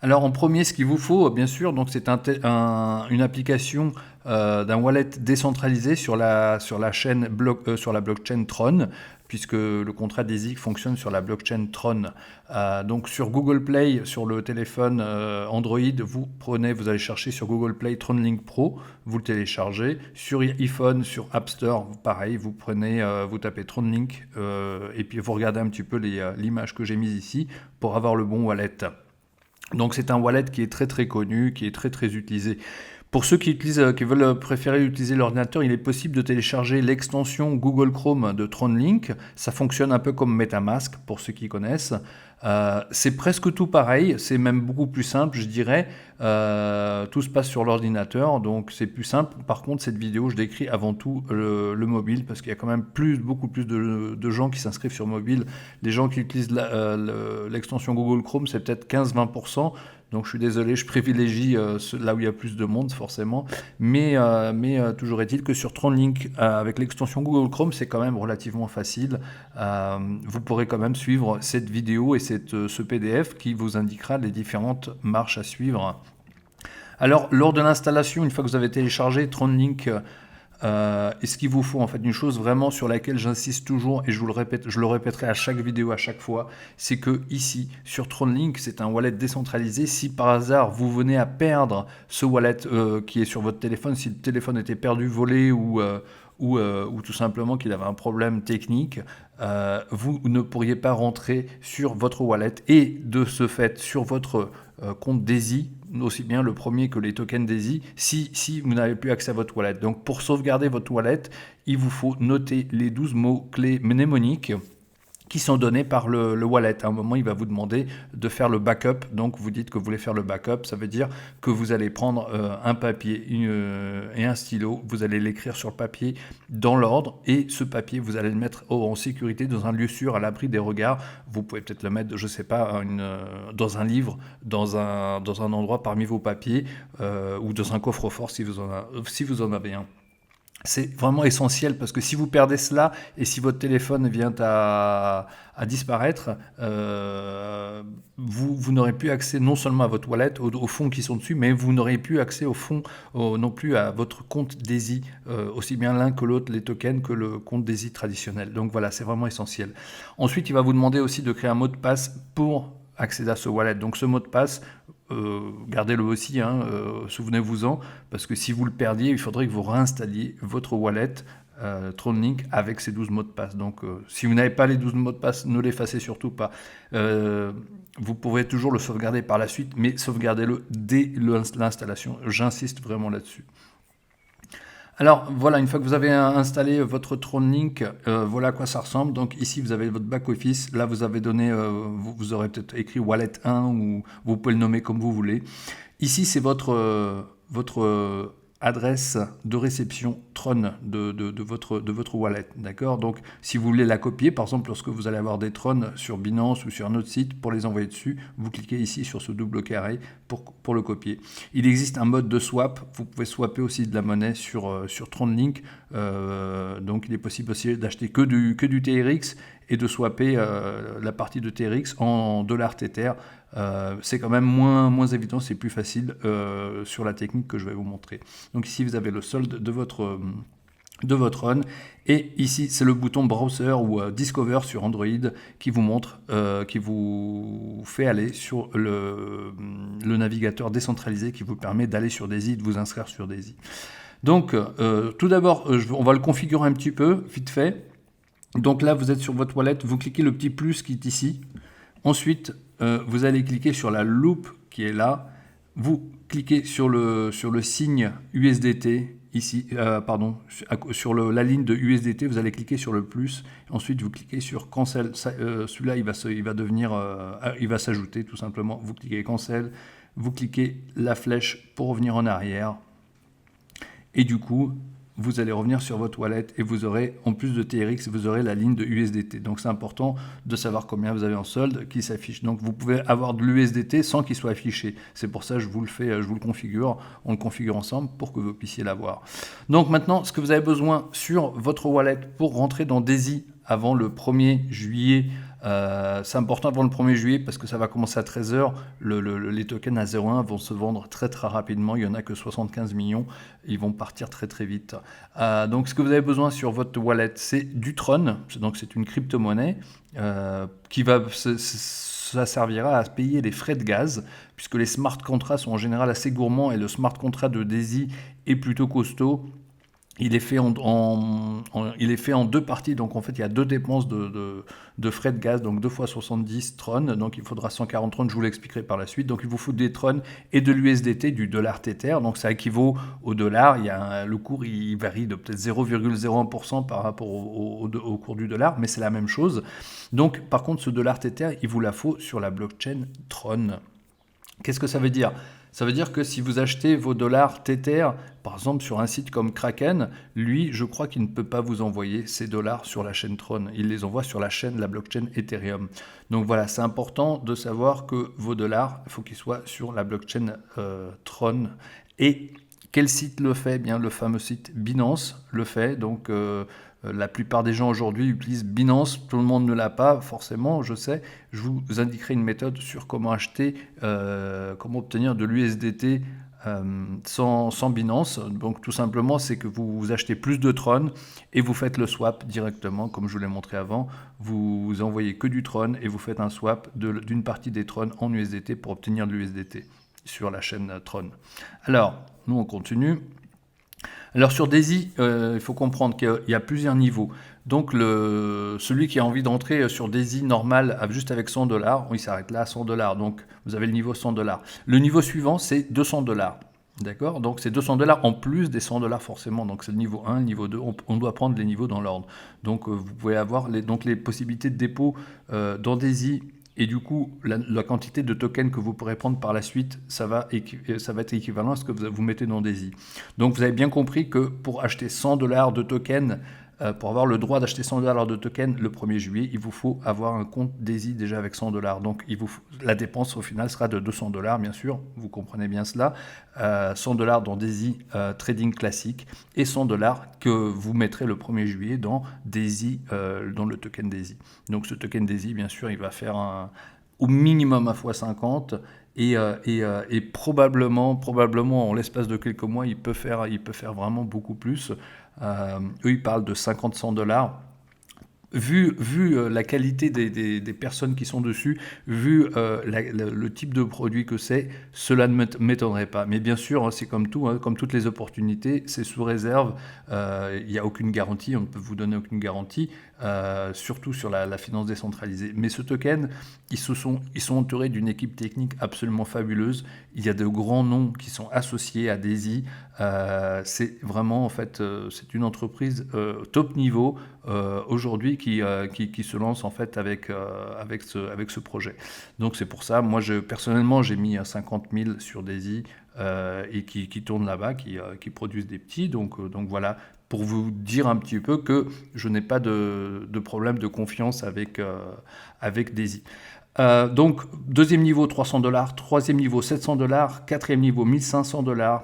Alors en premier, ce qu'il vous faut, bien sûr, donc c'est une application d'un wallet décentralisé sur la chaîne sur la blockchain Tron, puisque le contrat DAISY fonctionne sur la blockchain Tron. Donc sur Google Play, sur le téléphone Android, vous allez chercher sur Google Play TronLink Pro, vous le téléchargez. Sur iPhone, sur App Store, pareil, vous tapez TronLink et puis vous regardez un petit peu l'image que j'ai mise ici pour avoir le bon wallet. Donc c'est un wallet qui est très très connu, qui est très très utilisé. Pour ceux qui veulent préférer utiliser l'ordinateur, il est possible de télécharger l'extension Google Chrome de TronLink. Ça fonctionne un peu comme MetaMask, pour ceux qui connaissent. C'est presque tout pareil, c'est même beaucoup plus simple, je dirais. Tout se passe sur l'ordinateur, donc c'est plus simple. Par contre, cette vidéo, je décris avant tout le mobile, parce qu'il y a quand même beaucoup plus de gens qui s'inscrivent sur mobile. Les gens qui utilisent l'extension Google Chrome, c'est peut-être 15-20%. Donc je suis désolé, je privilégie là où il y a plus de monde forcément, mais toujours est-il que sur TronLink, avec l'extension Google Chrome, c'est quand même relativement facile. Vous pourrez quand même suivre cette vidéo et ce PDF qui vous indiquera les différentes marches à suivre. Alors lors de l'installation, une fois que vous avez téléchargé TronLink, et ce qu'il vous faut, en fait, une chose vraiment sur laquelle j'insiste toujours, et je le répéterai à chaque vidéo, à chaque fois, c'est que ici, sur TronLink, c'est un wallet décentralisé. Si par hasard, vous venez à perdre ce wallet qui est sur votre téléphone, si le téléphone était perdu, volé ou tout simplement qu'il avait un problème technique, vous ne pourriez pas rentrer sur votre wallet et de ce fait sur votre compte DAISY, aussi bien le premier que les tokens DAISY, si vous n'avez plus accès à votre wallet. Donc pour sauvegarder votre wallet, il vous faut noter les 12 mots-clés mnémoniques qui sont donnés par le wallet. À un moment, il va vous demander de faire le backup. Donc, vous dites que vous voulez faire le backup. Ça veut dire que vous allez prendre un papier et un stylo. Vous allez l'écrire sur le papier dans l'ordre. Et ce papier, vous allez le mettre en sécurité dans un lieu sûr, à l'abri des regards. Vous pouvez peut-être le mettre, je ne sais pas, dans un livre, dans un endroit parmi vos papiers ou dans un coffre-fort si vous en avez un. C'est vraiment essentiel parce que si vous perdez cela et si votre téléphone vient à disparaître, vous n'aurez plus accès non seulement à votre wallet, aux fonds qui sont dessus, mais vous n'aurez plus accès aux fonds non plus à votre compte DAISY, aussi bien l'un que l'autre, les tokens, que le compte DAISY traditionnel. Donc voilà, c'est vraiment essentiel. Ensuite, il va vous demander aussi de créer un mot de passe pour accéder à ce wallet. Donc ce mot de passe, gardez-le aussi, souvenez-vous-en, parce que si vous le perdiez, il faudrait que vous réinstalliez votre wallet TronLink avec ces 12 mots de passe. Donc si vous n'avez pas les 12 mots de passe, ne l'effacez surtout pas. Vous pourrez toujours le sauvegarder par la suite, mais sauvegardez-le dès l'installation. J'insiste vraiment là-dessus. Alors voilà, une fois que vous avez installé votre TronLink, voilà à quoi ça ressemble. Donc ici vous avez votre back-office, là vous avez donné, vous aurez peut-être écrit Wallet 1 ou vous pouvez le nommer comme vous voulez. Ici c'est votre adresse de réception Tron de votre wallet, d'accord? Donc si vous voulez la copier, par exemple lorsque vous allez avoir des Tron sur Binance ou sur un autre site, pour les envoyer dessus, vous cliquez ici sur ce double carré pour le copier. Il existe un mode de swap, vous pouvez swapper aussi de la monnaie sur TronLink, donc il est possible aussi d'acheter que du TRX et de swapper la partie de TRX en $Tether. C'est quand même moins évident, c'est plus facile sur la technique que je vais vous montrer. Donc ici vous avez le solde de votre run, et ici c'est le bouton browser ou discover sur Android qui vous montre, qui vous fait aller sur le navigateur décentralisé qui vous permet d'aller sur DAISY, de vous inscrire sur DAISY. Donc tout d'abord on va le configurer un petit peu vite fait. Donc là vous êtes sur votre wallet, vous cliquez le petit plus qui est ici. Ensuite, vous allez cliquer sur la loupe qui est là. Vous cliquez sur le signe USDT ici, sur la ligne de USDT. Vous allez cliquer sur le plus. Ensuite, vous cliquez sur Cancel. Celui-là, il va s'ajouter tout simplement. Vous cliquez Cancel. Vous cliquez la flèche pour revenir en arrière. Et du coup, vous allez revenir sur votre wallet et vous aurez, en plus de TRX, vous aurez la ligne de USDT. Donc c'est important de savoir combien vous avez en solde qui s'affiche. Donc vous pouvez avoir de l'USDT sans qu'il soit affiché. C'est pour ça que je vous le configure. On le configure ensemble pour que vous puissiez l'avoir. Donc maintenant, ce que vous avez besoin sur votre wallet pour rentrer dans DAISY avant le 1er juillet C'est important avant le 1er juillet parce que ça va commencer à 13h. Les tokens à 0,1 vont se vendre très très rapidement. Il n'y en a que 75 millions. Ils vont partir très très vite. Donc ce que vous avez besoin sur votre wallet, c'est du Tron. Donc c'est une crypto-monnaie qui va... Ça servira à payer les frais de gaz, puisque les smart contracts sont en général assez gourmands et le smart contract de Daisy est plutôt costaud. Il est fait il est fait en deux parties, donc en fait il y a deux dépenses de frais de gaz, donc 2 fois 70 Tron, donc il faudra 140 Tron, je vous l'expliquerai par la suite. Donc il vous faut des Tron et de l'USDT, du dollar Tether, donc ça équivaut au dollar. Le cours il varie de peut-être 0,01% par rapport au cours du dollar, mais c'est la même chose. Donc par contre ce dollar Tether, il vous la faut sur la blockchain Tron. Qu'est-ce que ça veut dire ? Ça veut dire que si vous achetez vos dollars Tether, par exemple sur un site comme Kraken, lui, je crois qu'il ne peut pas vous envoyer ces dollars sur la chaîne Tron. Il les envoie sur la blockchain Ethereum. Donc voilà, c'est important de savoir que vos dollars, il faut qu'ils soient sur la blockchain Tron. Et quel site le fait ? Bien, le fameux site Binance le fait. Donc la plupart des gens aujourd'hui utilisent Binance, tout le monde ne l'a pas forcément, je sais. Je vous indiquerai une méthode sur comment acheter, comment obtenir de l'USDT sans Binance. Donc tout simplement, c'est que vous achetez plus de Tron et vous faites le swap directement, comme je vous l'ai montré avant. Vous envoyez que du Tron et vous faites un swap d'une partie des Tron en USDT pour obtenir de l'USDT sur la chaîne Tron. Alors, nous on continue. Alors sur Daisy, il faut comprendre qu'il y a plusieurs niveaux. Donc celui qui a envie d'entrer sur Daisy normal juste avec 100 $, il s'arrête là à 100 $. Donc vous avez le niveau 100 $. Le niveau suivant, c'est 200 $. D'accord ? Donc c'est 200 $ en plus des 100 $ forcément. Donc c'est le niveau 1, le niveau 2. On doit prendre les niveaux dans l'ordre. Donc vous pouvez avoir les possibilités de dépôt dans Daisy. Et du coup, la quantité de tokens que vous pourrez prendre par la suite, ça va être équivalent à ce que vous mettez dans Daisy. Donc vous avez bien compris que pour acheter 100 $ de tokens, pour avoir le droit d'acheter 100 $ de tokens le 1er juillet, il vous faut avoir un compte Daisy déjà avec 100 $. Donc la dépense au final sera de 200 $, bien sûr, vous comprenez bien cela. 100 $ dans Daisy Trading classique et 100 $ que vous mettrez le 1er juillet dans Daisy, dans le token Daisy. Donc ce token Daisy, bien sûr, il va faire au minimum 1 fois 50 et probablement en l'espace de quelques mois, il peut faire vraiment beaucoup plus. Eux, ils parlent de 50-100 $. Vu la qualité des personnes qui sont dessus, vu le type de produit que c'est, cela ne m'étonnerait pas. Mais bien sûr, c'est comme tout, comme toutes les opportunités, c'est sous réserve. Il n'y a aucune garantie, on ne peut vous donner aucune garantie, surtout sur la finance décentralisée. Mais ce token, ils sont entourés d'une équipe technique absolument fabuleuse. Il y a de grands noms qui sont associés à Daisy. C'est vraiment, en fait, c'est une entreprise top niveau aujourd'hui qui se lance en fait avec ce projet. Donc c'est pour ça, moi personnellement j'ai mis 50 000 sur Daisy et qui tournent là-bas, qui produisent des petits. Donc voilà, pour vous dire un petit peu que je n'ai pas de problème de confiance avec Daisy. Donc deuxième niveau 300 $, troisième niveau 700 $, quatrième niveau 1500 $,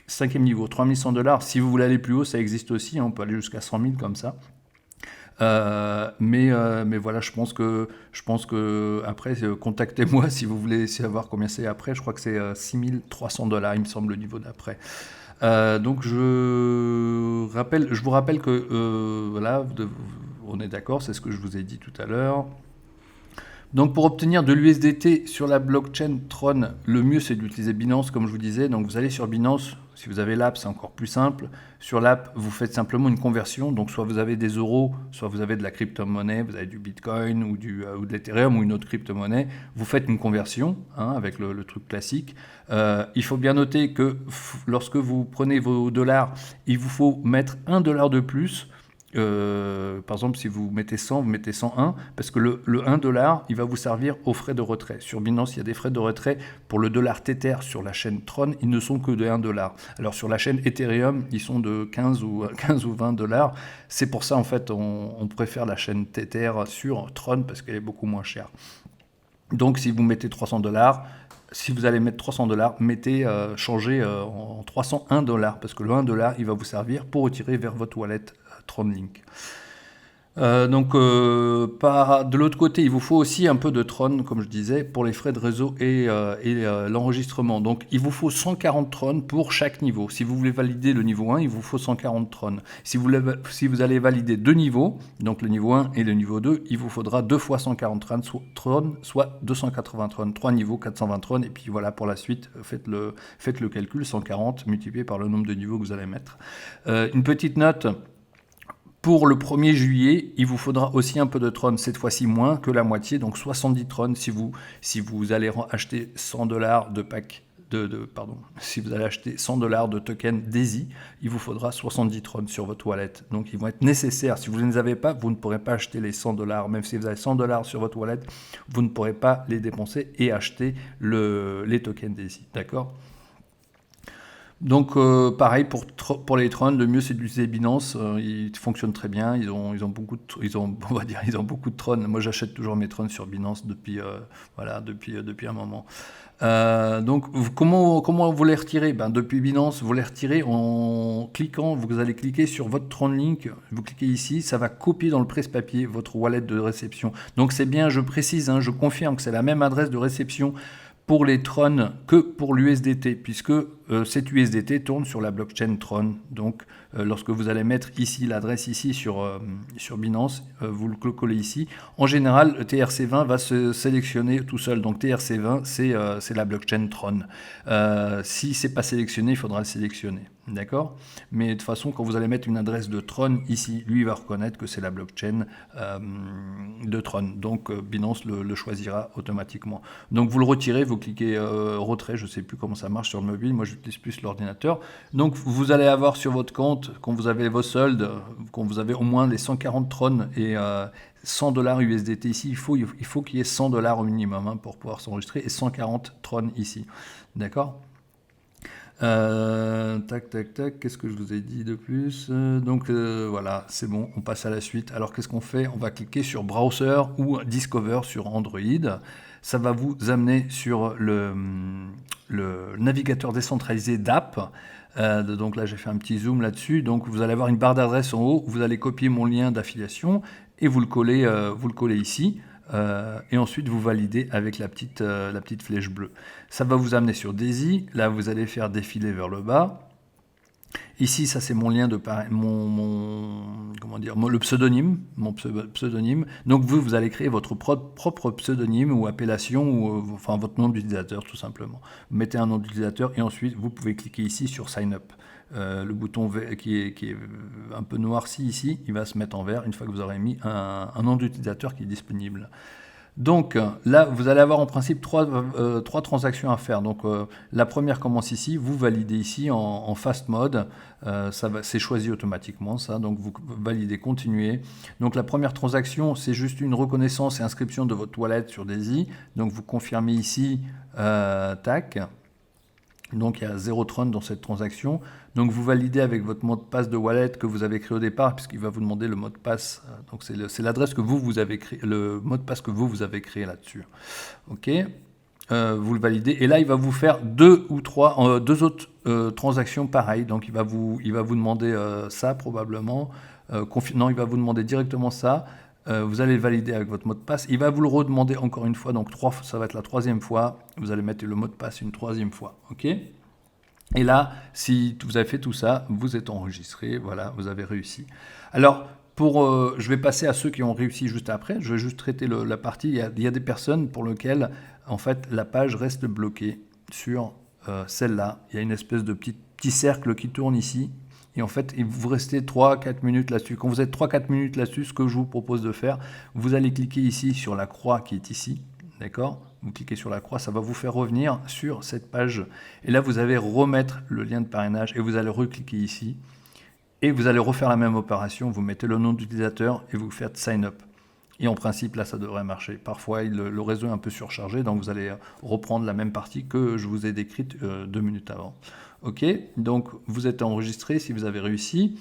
cinquième niveau 3100 $. Si vous voulez aller plus haut, ça existe aussi, on peut aller jusqu'à 100 000 comme ça. Mais voilà, je pense que après, contactez-moi si vous voulez savoir combien c'est après. Je crois que c'est 6300 $, il me semble, le niveau d'après. Donc je vous rappelle que voilà, on est d'accord, c'est ce que je vous ai dit tout à l'heure. Donc pour obtenir de l'USDT sur la blockchain Tron, le mieux c'est d'utiliser Binance comme je vous disais. Donc vous allez sur Binance, si vous avez l'app c'est encore plus simple. Sur l'app vous faites simplement une conversion, donc soit vous avez des euros, soit vous avez de la crypto-monnaie, vous avez du Bitcoin ou de l'Ethereum ou une autre crypto-monnaie. Vous faites une conversion avec le truc classique. Il faut bien noter que lorsque vous prenez vos dollars, il vous faut mettre $1 de plus. Par exemple, si vous mettez 100, vous mettez 101, parce que le 1 $, il va vous servir aux frais de retrait. Sur Binance, il y a des frais de retrait pour le dollar Tether sur la chaîne Tron, ils ne sont que de 1 $. Alors sur la chaîne Ethereum, ils sont de 15 ou 20 $. C'est pour ça, en fait, on préfère la chaîne Tether sur Tron parce qu'elle est beaucoup moins chère. Donc, si vous mettez 300 $, si vous allez mettre 300 $, changez en 301 $, parce que le 1 $, il va vous servir pour retirer vers votre wallet TronLink. De l'autre côté, il vous faut aussi un peu de Tron, comme je disais, pour les frais de réseau et l'enregistrement. Donc, il vous faut 140 Tron pour chaque niveau. Si vous voulez valider le niveau 1, il vous faut 140 Tron. Si vous allez valider deux niveaux, donc le niveau 1 et le niveau 2, il vous faudra 2 fois 140 Tron, soit 280 Tron. 3 niveaux, 420 Tron. Et puis voilà, pour la suite, faites le calcul, 140 multiplié par le nombre de niveaux que vous allez mettre. Une petite note. Pour le 1er juillet, il vous faudra aussi un peu de Tron, cette fois-ci moins que la moitié, donc 70 Tron si vous allez acheter 100 $ de pack pardon, si vous allez acheter 100 $ de token Daisy, il vous faudra 70 Tron sur votre wallet. Donc ils vont être nécessaires. Si vous ne les avez pas, vous ne pourrez pas acheter les 100 $. Même si vous avez 100 $ sur votre wallet, vous ne pourrez pas les dépenser et acheter les tokens Daisy. D'accord ? Donc pareil pour les Tron, le mieux c'est d'utiliser Binance, ils fonctionnent très bien, ils ont beaucoup on va dire ils ont beaucoup de Tron. Moi j'achète toujours mes Tron sur Binance depuis depuis un moment. Comment vous les retirez? Depuis Binance, vous les retirez en cliquant, vous allez cliquer sur votre Tron Link, vous cliquez ici, ça va copier dans le presse-papier votre wallet de réception. Donc c'est bien, je précise, je confirme que c'est la même adresse de réception pour les Tron que pour l'USDT, puisque cette USDT tourne sur la blockchain Tron. Donc, lorsque vous allez mettre ici l'adresse ici sur Binance, vous le collez ici. En général, le TRC20 va se sélectionner tout seul. Donc, TRC20, c'est la blockchain Tron. Si c'est pas sélectionné, il faudra le sélectionner. D'accord? Mais de toute façon, quand vous allez mettre une adresse de Tron ici, lui, il va reconnaître que c'est la blockchain de Tron. Donc, Binance le choisira automatiquement. Donc, vous le retirez, vous cliquez retrait. Je ne sais plus comment ça marche sur le mobile. Moi, j'utilise plus l'ordinateur. Donc, vous allez avoir sur votre compte, quand vous avez vos soldes, quand vous avez au moins les 140 Tron et 100 $ USDT ici, il faut qu'il y ait 100 $ au minimum pour pouvoir s'enregistrer et 140 Tron ici. D'accord? Qu'est-ce que je vous ai dit de plus? Voilà, c'est bon, on passe à la suite. Alors qu'est-ce qu'on fait? On va cliquer sur Browser ou Discover sur Android. Ça va vous amener sur le navigateur décentralisé d'app. Donc là, j'ai fait un petit zoom là-dessus. Donc vous allez avoir une barre d'adresse en haut. Vous allez copier mon lien d'affiliation et vous le collez ici. Et ensuite vous validez avec la petite flèche bleue. Ça va vous amener sur Daisy. Là, vous allez faire défiler vers le bas. Ici, ça c'est mon lien de le pseudonyme, mon pseudonyme. Donc vous allez créer votre propre pseudonyme ou appellation ou enfin votre nom d'utilisateur tout simplement. Vous mettez un nom d'utilisateur et ensuite vous pouvez cliquer ici sur Sign Up. Le bouton qui est un peu noirci ici, il va se mettre en vert une fois que vous aurez mis un nom d'utilisateur qui est disponible. Donc là, vous allez avoir en principe trois transactions à faire. Donc la première commence ici, vous validez ici en fast mode, c'est choisi automatiquement ça, donc vous validez continuer. Donc la première transaction, c'est juste une reconnaissance et inscription de votre wallet sur Daisy. Donc vous confirmez ici, tac. Donc il y a 0 Tron dans cette transaction. Donc vous validez avec votre mot de passe de wallet que vous avez créé au départ, puisqu'il va vous demander le mot de passe. Donc c'est l'adresse que vous avez créé, le mot de passe que vous avez créé là-dessus. Ok. Vous le validez et là il va vous faire deux autres transactions pareilles. Donc il va vous demander ça probablement. Non, il va vous demander directement ça. Vous allez le valider avec votre mot de passe. Il va vous le redemander encore une fois, donc ça va être la troisième fois. Vous allez mettre le mot de passe une troisième fois. Ok. Et là, si vous avez fait tout ça, vous êtes enregistré. Voilà, vous avez réussi. Alors, je vais passer à ceux qui ont réussi juste après. Je vais juste traiter la partie. Il y a des personnes pour lesquelles, en fait, la page reste bloquée sur celle-là. Il y a une espèce de petit cercle qui tourne ici. Et en fait, vous restez 3-4 minutes là-dessus. Quand vous êtes 3-4 minutes là-dessus, ce que je vous propose de faire, vous allez cliquer ici sur la croix qui est ici. D'accord? Vous cliquez sur la croix, ça va vous faire revenir sur cette page. Et là, vous allez remettre le lien de parrainage et vous allez recliquer ici. Et vous allez refaire la même opération. Vous mettez le nom d'utilisateur et vous faites sign up. Et en principe, là, ça devrait marcher. Parfois, le réseau est un peu surchargé, donc vous allez reprendre la même partie que je vous ai décrite 2 minutes avant. Ok, donc vous êtes enregistré si vous avez réussi.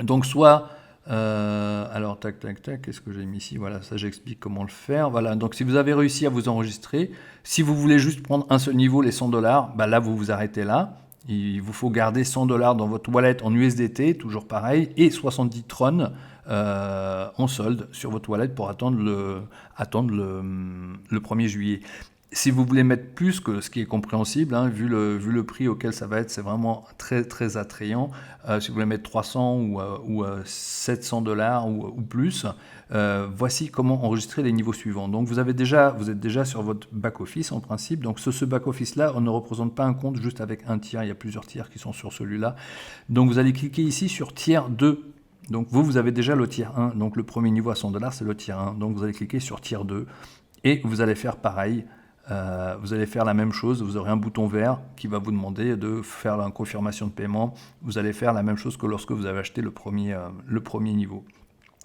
Donc soit, alors tac, qu'est-ce que j'ai mis ici? Voilà, ça j'explique comment le faire. Voilà, donc si vous avez réussi à vous enregistrer, si vous voulez juste prendre un seul niveau, les 100 $, là vous vous arrêtez là. Il vous faut garder 100 $ dans votre wallet en USDT, toujours pareil, et 70 Tron en solde sur votre wallet pour attendre le 1er juillet. Si vous voulez mettre plus, que ce qui est compréhensible, hein, vu le prix auquel ça va être, c'est vraiment très très attrayant. Si vous voulez mettre 300 ou 700 $ ou plus, voici comment enregistrer les niveaux suivants. Donc vous êtes déjà sur votre back-office en principe. Donc ce back-office-là, on ne représente pas un compte juste avec un tiers. Il y a plusieurs tiers qui sont sur celui-là. Donc vous allez cliquer ici sur tiers 2. Donc vous avez déjà le tiers 1. Donc le premier niveau à 100 $, c'est le tiers 1. Donc vous allez cliquer sur tiers 2 et vous allez faire pareil. Vous allez faire la même chose, vous aurez un bouton vert qui va vous demander de faire une confirmation de paiement. Vous allez faire la même chose que lorsque vous avez acheté le premier niveau.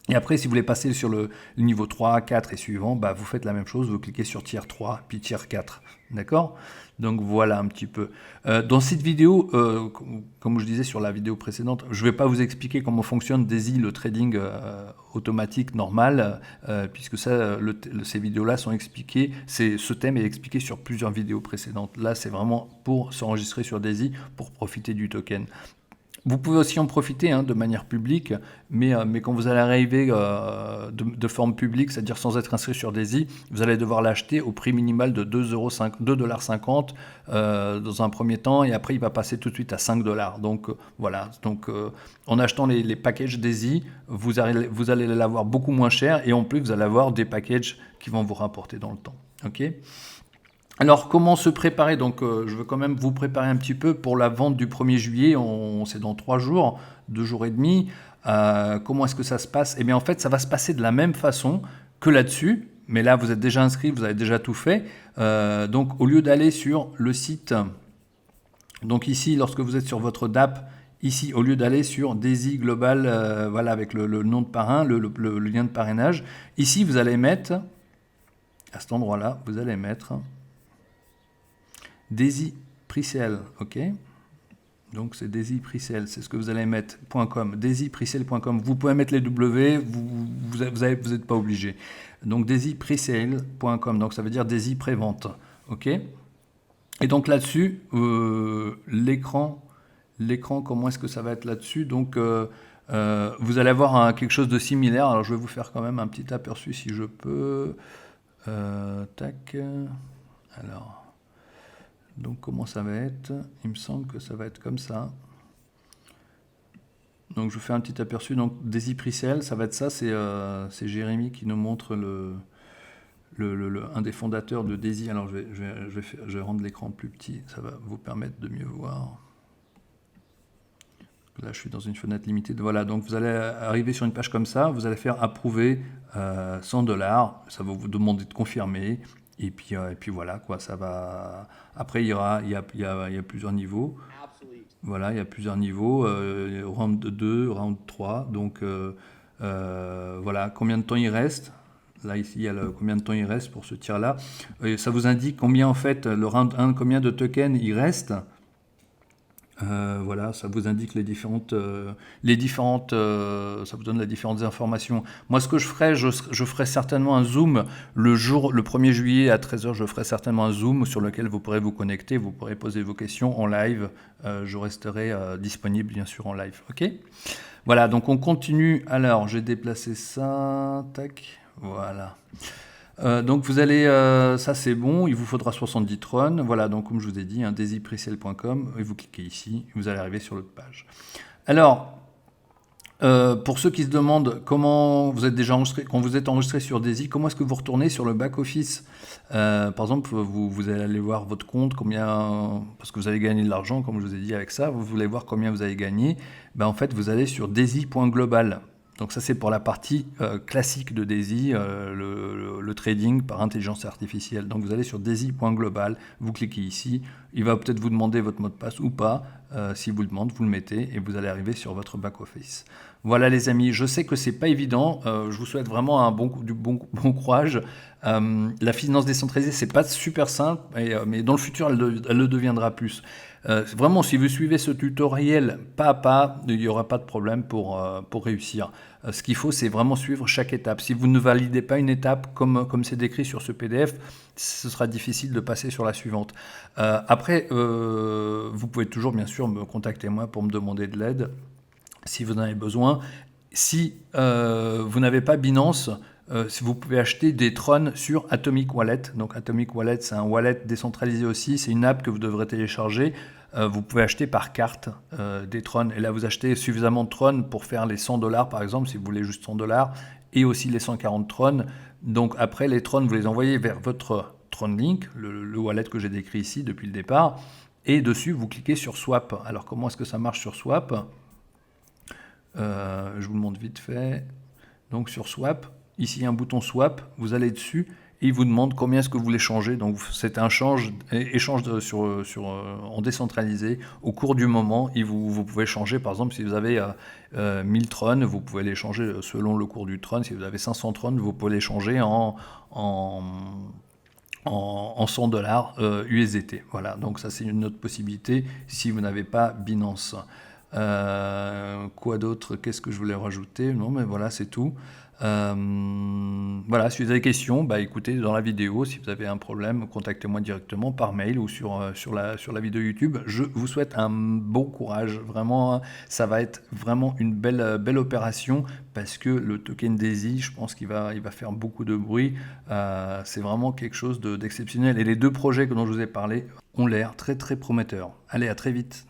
Et après, si vous voulez passer sur le niveau 3, 4 et suivant, bah, vous faites la même chose, vous cliquez sur tiers 3, puis tiers 4. D'accord? Donc voilà un petit peu. Dans cette vidéo, comme je disais sur la vidéo précédente, je ne vais pas vous expliquer comment fonctionne DAISY, le trading automatique normal, puisque ces vidéos-là sont expliquées, ce thème est expliqué sur plusieurs vidéos précédentes. Là, c'est vraiment pour s'enregistrer sur DAISY, pour profiter du token. Vous pouvez aussi en profiter de manière publique, mais quand vous allez arriver de forme publique, c'est-à-dire sans être inscrit sur DAISY, vous allez devoir l'acheter au prix minimal de 2,50 $ dans un premier temps, et après il va passer tout de suite à 5 $. Donc voilà, en achetant les packages DAISY, vous allez l'avoir beaucoup moins cher, et en plus vous allez avoir des packages qui vont vous rapporter dans le temps. Ok ? Alors, comment se préparer? Donc, je veux quand même vous préparer un petit peu pour la vente du 1er juillet. C'est dans 3 jours, 2 jours et demi. Comment est-ce que ça se passe? Eh bien, en fait, ça va se passer de la même façon que là-dessus. Mais là, vous êtes déjà inscrit, vous avez déjà tout fait. Donc, au lieu d'aller sur le site, donc ici, lorsque vous êtes sur votre DApp, ici, au lieu d'aller sur DAISY Global, voilà, avec le nom de parrain, le lien de parrainage, ici, vous allez mettre, à cet endroit-là, vous allez mettre DAISY Presale, ok. Donc c'est DAISY Presale, c'est ce que vous allez mettre .com, daisypresale.com. Vous pouvez mettre les W, vous n'êtes pas obligé. Donc daisypresale.com, donc ça veut dire DAISY prévente, ok. Et donc là-dessus, l'écran, comment est-ce que ça va être là-dessus? Donc vous allez avoir quelque chose de similaire. Alors je vais vous faire quand même un petit aperçu si je peux. Tac. Alors. Donc comment ça va être? Il me semble que ça va être comme ça. Donc je vous fais un petit aperçu. Donc DAISY Presale, ça va être ça. C'est Jérémy qui nous montre un des fondateurs de DAISY. Alors je vais rendre l'écran plus petit. Ça va vous permettre de mieux voir. Là je suis dans une fenêtre limitée. Voilà, donc vous allez arriver sur une page comme ça. Vous allez faire approuver 100 $. Ça va vous demander de confirmer. Et puis voilà, quoi, ça va. Après, il y a plusieurs niveaux. Voilà, il y a plusieurs niveaux. Round 2, round 3. Donc, voilà, combien de temps il reste. Là, ici, il y a combien de temps il reste pour ce tir-là. Ça vous indique combien, en fait, le round 1, combien de tokens il reste. Voilà, ça vous indique ça vous donne les différentes informations. Moi, ce que je ferai, je ferai certainement un Zoom le 1er juillet à 13 h, je ferai certainement un Zoom sur lequel vous pourrez vous connecter, vous pourrez poser vos questions en live. Je resterai disponible, bien sûr, en live. Ok ? Voilà, donc on continue. Alors, j'ai déplacé ça. Tac, voilà. Donc vous allez, ça c'est bon, il vous faudra 70 Tron, voilà, donc comme je vous ai dit, daisypresale.com, et vous cliquez ici, vous allez arriver sur l'autre page. Alors, pour ceux qui se demandent comment vous êtes déjà enregistré, quand vous êtes enregistré sur DAISY, comment est-ce que vous retournez sur le back-office? Par exemple, vous allez aller voir votre compte, combien, parce que vous allez gagner de l'argent, comme je vous ai dit avec ça, vous voulez voir combien vous avez gagné, ben en fait vous allez sur daisy.global. Donc ça c'est pour la partie classique de DAISY, le trading par intelligence artificielle. Donc vous allez sur daisy.global, vous cliquez ici, il va peut-être vous demander votre mot de passe ou pas. S'il vous le demande, vous le mettez et vous allez arriver sur votre back-office. Voilà les amis, je sais que c'est pas évident, je vous souhaite vraiment du bon courage. La finance décentralisée, c'est pas super simple, mais dans le futur, elle le deviendra plus. Vraiment, si vous suivez ce tutoriel pas à pas, il n'y aura pas de problème pour réussir. Ce qu'il faut, c'est vraiment suivre chaque étape. Si vous ne validez pas une étape comme c'est décrit sur ce PDF, ce sera difficile de passer sur la suivante. Après, vous pouvez toujours, bien sûr, me contacter moi pour me demander de l'aide si vous en avez besoin. Si vous n'avez pas Binance, si vous pouvez acheter des Tron sur Atomic Wallet. Donc Atomic Wallet, c'est un wallet décentralisé aussi. C'est une app que vous devrez télécharger. Vous pouvez acheter par carte des Tron. Et là, vous achetez suffisamment de Tron pour faire les 100 dollars, par exemple, si vous voulez juste 100 dollars, et aussi les 140 Tron. Donc après, les Tron, vous les envoyez vers votre TronLink, le wallet que j'ai décrit ici depuis le départ. Et dessus, vous cliquez sur Swap. Alors comment est-ce que ça marche sur Swap ? Je vous le montre vite fait. Donc sur Swap, ici il y a un bouton Swap, vous allez dessus et il vous demande combien est-ce que vous voulez changer. Donc c'est un échange en décentralisé. Au cours du moment, vous pouvez changer, par exemple si vous avez 1000 trônes, vous pouvez les changer selon le cours du trône. Si vous avez 500 trônes, vous pouvez les changer en 100 dollars USDT. Voilà, donc ça c'est une autre possibilité si vous n'avez pas Binance. Quoi d'autre? Qu'est-ce que je voulais rajouter? Non, mais voilà, c'est tout. Voilà, si vous avez des questions, bah écoutez dans la vidéo. Si vous avez un problème, contactez-moi directement par mail ou sur la vidéo YouTube. Je vous souhaite un bon courage. Vraiment, ça va être vraiment une belle opération parce que le token Daisy, je pense qu'il va faire beaucoup de bruit. C'est vraiment quelque chose d'exceptionnel. Et les deux projets dont je vous ai parlé ont l'air très très prometteurs. Allez, à très vite.